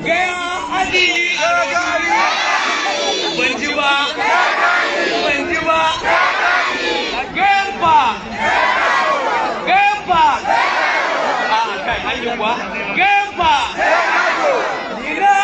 gaya adili ban ji ba gemba a kai hanyar kuwa gemba ina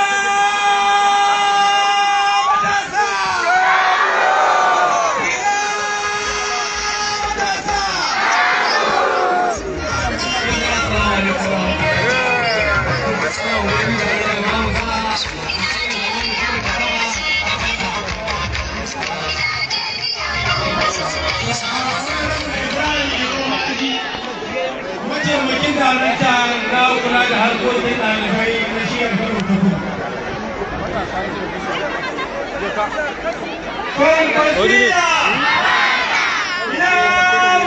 mataimakin darakta na kula da harkokin ɗalibai na shiyar Kano kudu. Ina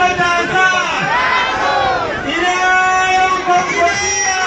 matasa! Ina yan kwakwasiya!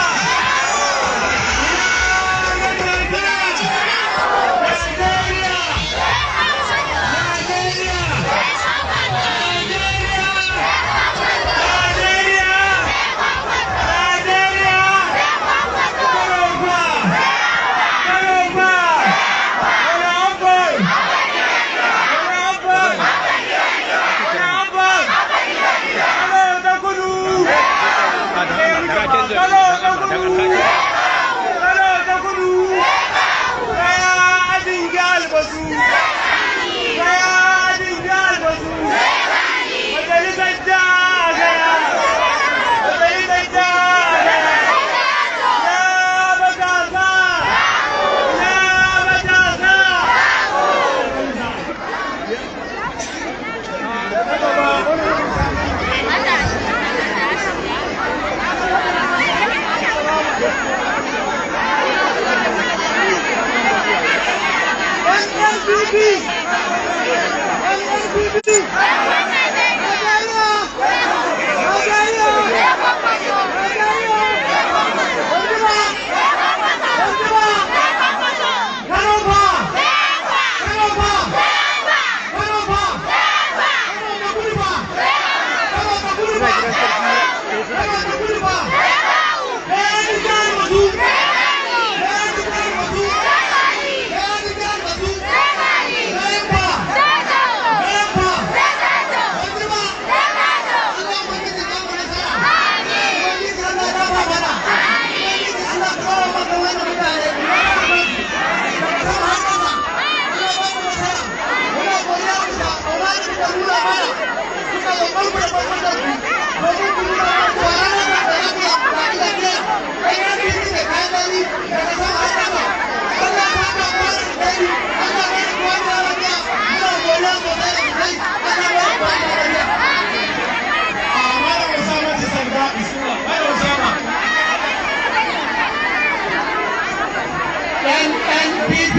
NNPP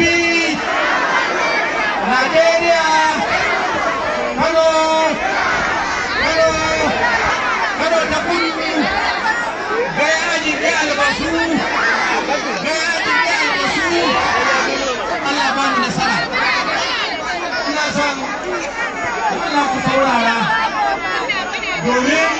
Nigeria Kano ta kudu gaya aji gaya albasu Allah ba mu nasara ina son Allah ku saurara domin